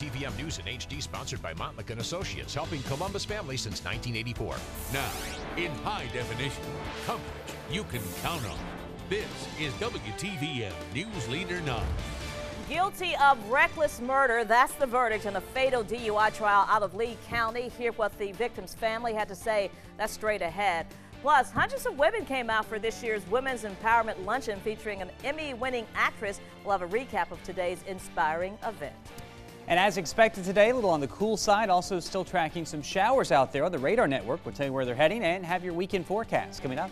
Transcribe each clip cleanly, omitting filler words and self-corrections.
TVM News in HD, sponsored by Montlick & Associates, helping Columbus families since 1984. Now, in high definition, coverage you can count on. This is WTVM News Leader 9. Guilty of reckless murder, that's the verdict in a fatal DUI trial out of Lee County. Hear what the victim's family had to say. That's straight ahead. Plus, hundreds of women came out for this year's Women's Empowerment Luncheon featuring an Emmy-winning actress. We'll have a recap of today's inspiring event. And as expected today, a little on the cool side, also still tracking some showers out there on the Radar Network. We'll tell you where they're heading and have your weekend forecast coming up.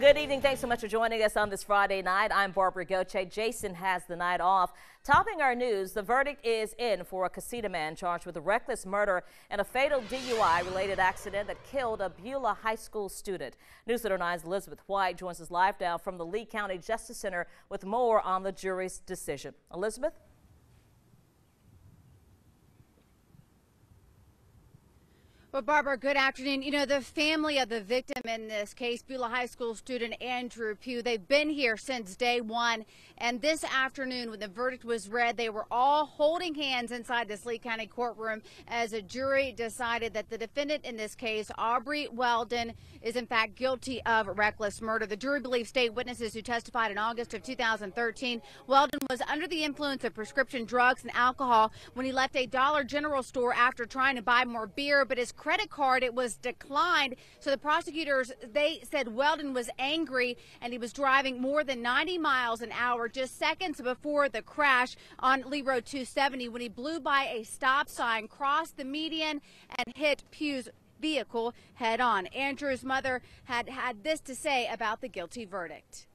Good evening. Thanks so much for joining us on this Friday night. I'm Barbara Goche. Jason has the night off. Topping our news, the verdict is in for a Casita man charged with a reckless murder and a fatal DUI-related accident that killed a Beulah High School student. News Leader 9's Elizabeth White joins us live now from the Lee County Justice Center with more on the jury's decision. Elizabeth? Well, Barbara, good afternoon. You know, the family of the victim in this case, Beulah High School student Andrew Pugh, they've been here since day one. And this afternoon, when the verdict was read, they were all holding hands inside this Lee County courtroom as a jury decided that the defendant in this case, Aubrey Weldon, is in fact guilty of reckless murder. The jury believes state witnesses who testified in August of 2013. Weldon was under the influence of prescription drugs and alcohol when he left a Dollar General store after trying to buy more beer, but his credit card, it was declined. So the prosecutors, they said Weldon was angry and he was driving more than 90 miles an hour just seconds before the crash on Lee Road 270 when he blew by a stop sign, crossed the median, and hit Pugh's vehicle head on. Andrew's mother had this to say about the guilty verdict.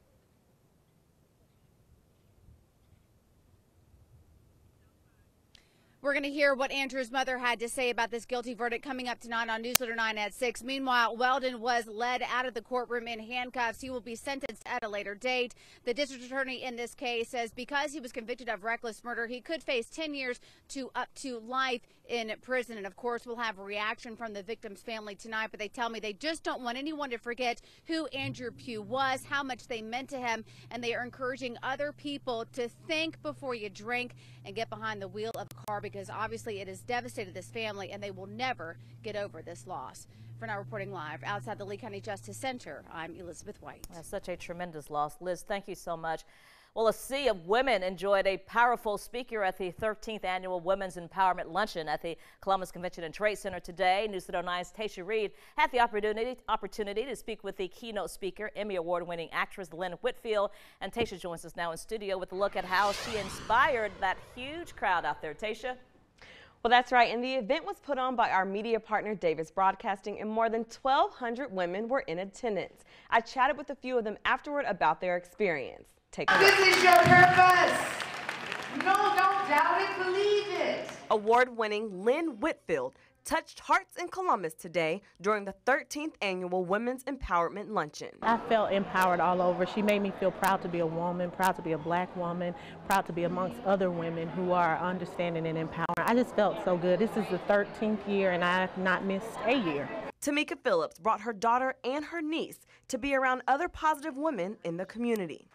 We're going to hear what Andrew's mother had to say about this guilty verdict coming up tonight on News Leader 9 at 6. Meanwhile, Weldon was led out of the courtroom in handcuffs. He will be sentenced at a later date. The district attorney in this case says because he was convicted of reckless murder, he could face 10 years to up to life in prison. And of course, we'll have a reaction from the victim's family tonight, but they tell me they just don't want anyone to forget who Andrew Pugh was, how much they meant to him, and they are encouraging other people to think before you drink and get behind the wheel of a car, because obviously it has devastated this family and they will never get over this loss. For now, reporting live outside the Lee County Justice Center, I'm Elizabeth White. That's such a tremendous loss. Liz, thank you so much. Well, a sea of women enjoyed a powerful speaker at the 13th Annual Women's Empowerment Luncheon at the Columbus Convention and Trade Center today. News Leader 9's Tasha Reed had the opportunity to speak with the keynote speaker, Emmy Award-winning actress Lynn Whitfield. And Tasha joins us now in studio with a look at how she inspired that huge crowd out there. Tasha? Well, that's right, and the event was put on by our media partner Davis Broadcasting, and more than 1,200 women were in attendance. I chatted with a few of them afterward about their experience. Take a look. This is your purpose. No, don't doubt it, believe it. Award-winning Lynn Whitfield touched hearts in Columbus today during the 13th Annual Women's Empowerment Luncheon. I felt empowered all over. She made me feel proud to be a woman, proud to be a black woman, proud to be amongst other women who are understanding and empowering. I just felt so good. This is the 13th year and I have not missed a year. Tamika Phillips brought her daughter and her niece to be around other positive women in the community.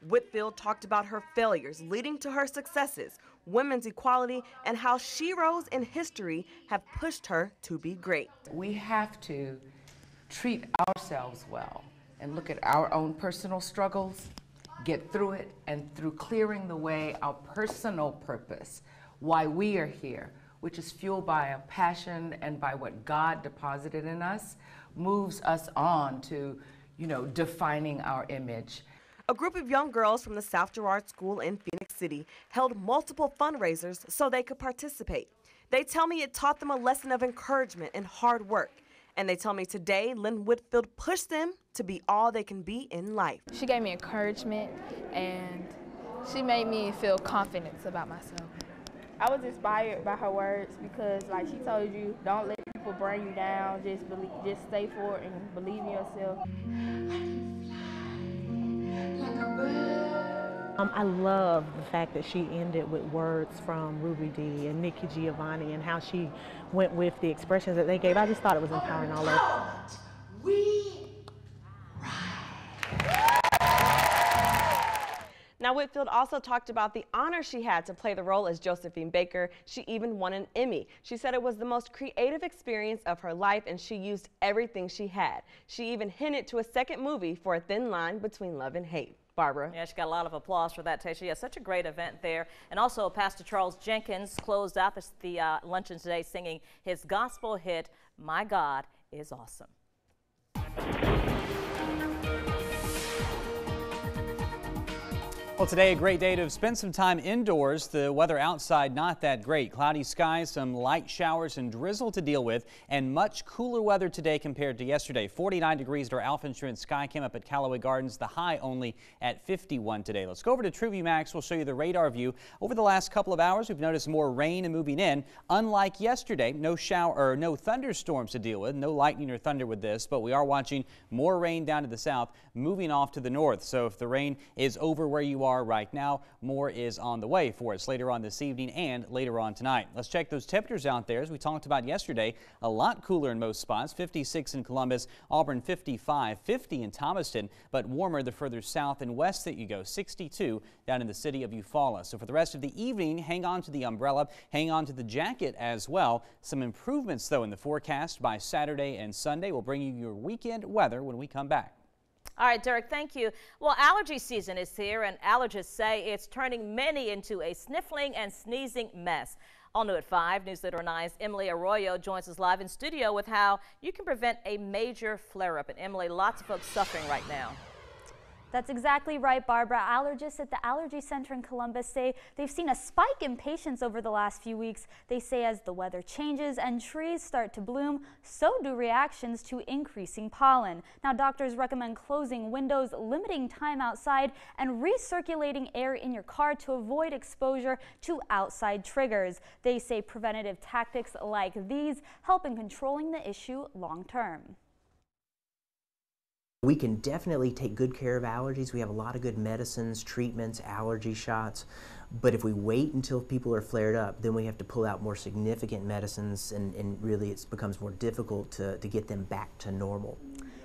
Whitfield talked about her failures leading to her successes, women's equality, and how she rose in history have pushed her to be great. We have to treat ourselves well and look at our own personal struggles, get through it, and through clearing the way, our personal purpose, why we are here, which is fueled by a passion and by what God deposited in us, moves us on to, defining our image. A group of young girls from the South Girard School in Phoenix City held multiple fundraisers so they could participate. They tell me it taught them a lesson of encouragement and hard work. And they tell me today, Lynn Whitfield pushed them to be all they can be in life. She gave me encouragement and she made me feel confidence about myself. I was inspired by her words because, like she told you, don't let people bring you down. Just stay for it and believe in yourself. I love the fact that she ended with words from Ruby Dee and Nikki Giovanni and how she went with the expressions that they gave. I just thought it was empowering all over. Now, Whitfield also talked about the honor she had to play the role as Josephine Baker. She even won an Emmy. She said it was the most creative experience of her life, and she used everything she had. She even hinted to a second movie for A Thin Line Between Love and Hate. Barbara. Yeah, she got a lot of applause for that, Tasha. Yeah, such a great event there. And also, Pastor Charles Jenkins closed out the luncheon today singing his gospel hit, My God is Awesome. Well, today a great day to spend some time indoors. The weather outside not that great. Cloudy skies, some light showers and drizzle to deal with, and much cooler weather today compared to yesterday. 49 degrees at our Alpha Insurance Sky Cam up at Callaway Gardens. The high only at 51 today. Let's go over to TruView Max. We'll show you the radar view. Over the last couple of hours, we've noticed more rain and moving in. Unlike yesterday, no thunderstorms to deal with. No lightning or thunder with this, but we are watching more rain down to the south, moving off to the north. So if the rain is over where you are right now, more is on the way for us later on this evening and later on tonight. Let's check those temperatures out there. As we talked about yesterday, a lot cooler in most spots. 56 in Columbus, Auburn 55, 50 in Thomaston, but warmer the further south and west that you go. 62 down in the city of Eufaula. So for the rest of the evening, hang on to the umbrella, hang on to the jacket as well. Some improvements though in the forecast by Saturday and Sunday. We'll bring you your weekend weather when we come back. All right, Derek, thank you. Well, allergy season is here, and allergists say it's turning many into a sniffling and sneezing mess. All new at 5, News Leader 9's Emily Arroyo joins us live in studio with how you can prevent a major flare-up. And Emily, lots of folks suffering right now. That's exactly right, Barbara. Allergists at the Allergy Center in Columbus say they've seen a spike in patients over the last few weeks. They say as the weather changes and trees start to bloom, so do reactions to increasing pollen. Now, doctors recommend closing windows, limiting time outside, and recirculating air in your car to avoid exposure to outside triggers. They say preventative tactics like these help in controlling the issue long term. We can definitely take good care of allergies. We have a lot of good medicines, treatments, allergy shots. But if we wait until people are flared up, then we have to pull out more significant medicines, and really it becomes more difficult to get them back to normal.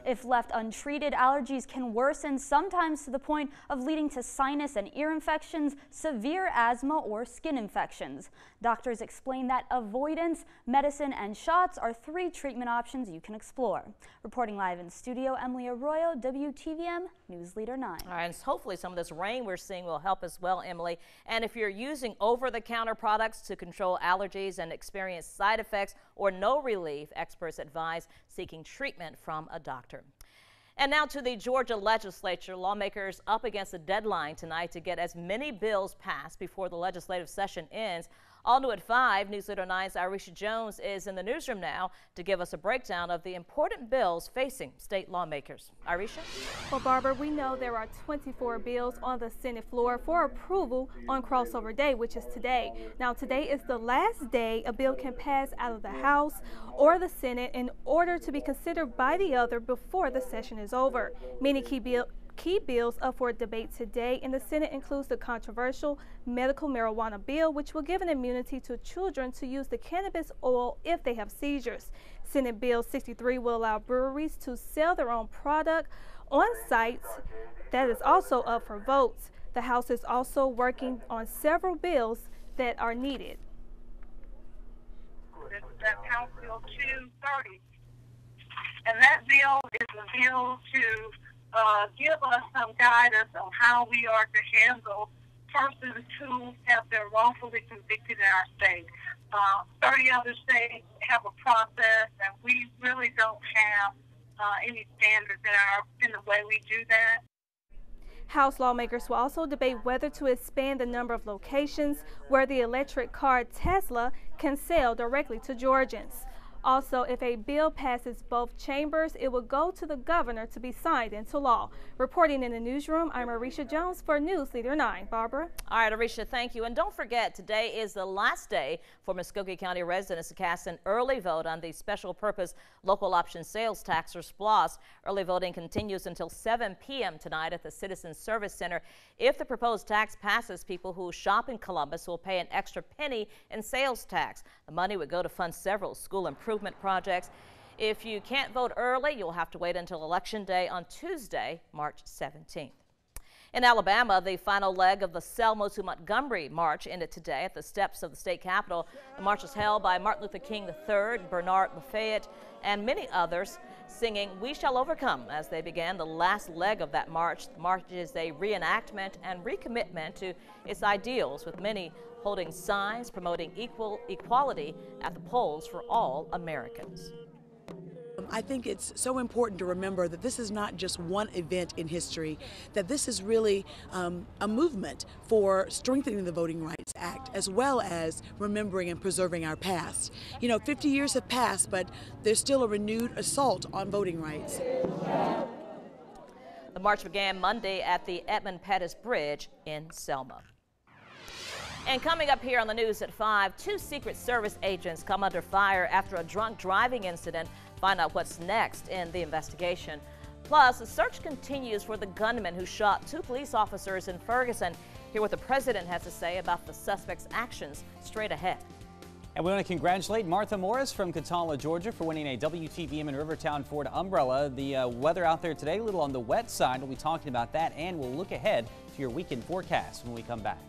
If left untreated, allergies can worsen, sometimes to the point of leading to sinus and ear infections, severe asthma, or skin infections. Doctors explain that avoidance, medicine, and shots are 3 treatment options you can explore. Reporting live in studio, Emily Arroyo, WTVM News Leader 9. All right, and hopefully some of this rain we're seeing will help as well, Emily. And if you're using over-the-counter products to control allergies and experience side effects or no relief, experts advise seeking treatment from a doctor. And now to the Georgia legislature. Lawmakers up against a deadline tonight to get as many bills passed before the legislative session ends. All new at 5, News Leader 9's Irisha Jones is in the newsroom now to give us a breakdown of the important bills facing state lawmakers. Irisha? Well, Barbara, we know there are 24 bills on the Senate floor for approval on crossover day, which is today. Now, today is the last day a bill can pass out of the House or the Senate in order to be considered by the other before the session is over. Many key bills up for debate today in the Senate includes the controversial medical marijuana bill, which will give an immunity to children to use the cannabis oil if they have seizures. Senate Bill 63 will allow breweries to sell their own product on sites. That is also up for votes. The House is also working on several bills that are needed. That's House Bill 230. And that bill is a bill to give us some guidance on how we are to handle persons who have been wrongfully convicted in our state. 30 other states have a process, and we really don't have any standards in the way we do that. House lawmakers will also debate whether to expand the number of locations where the electric car Tesla can sell directly to Georgians. Also, if a bill passes both chambers, it will go to the governor to be signed into law. Reporting in the newsroom, I'm Arisha Jones for News Leader 9. Barbara? All right, Arisha, thank you. And don't forget, today is the last day for Muskogee County residents to cast an early vote on the Special Purpose Local Option Sales Tax, or SPLOST. Early voting continues until 7 p.m. tonight at the Citizen Service Center. If the proposed tax passes, people who shop in Columbus will pay an extra penny in sales tax. The money would go to fund several school improvement projects. If you can't vote early, you'll have to wait until Election Day on Tuesday, March 17th. In Alabama, the final leg of the Selma to Montgomery March ended today at the steps of the state capitol. The march was held by Martin Luther King III, Bernard Lafayette, and many others, singing "We Shall Overcome" as they began the last leg of that march. The march is a reenactment and recommitment to its ideals, with many holding signs promoting equality at the polls for all Americans. I think it's so important to remember that this is not just one event in history, that this is really a movement for strengthening the Voting Rights Act, as well as remembering and preserving our past. You know, 50 years have passed, but there's still a renewed assault on voting rights. The march began Monday at the Edmund Pettus Bridge in Selma. And coming up here on the news at 5, 2 Secret Service agents come under fire after a drunk driving incident. Find out what's next in the investigation. Plus, the search continues for the gunman who shot 2 police officers in Ferguson. Hear what the president has to say about the suspect's actions straight ahead. And we want to congratulate Martha Morris from Catala, Georgia, for winning a WTVM and Rivertown Ford umbrella. The weather out there today, a little on the wet side. We'll be talking about that, and we'll look ahead to your weekend forecast when we come back.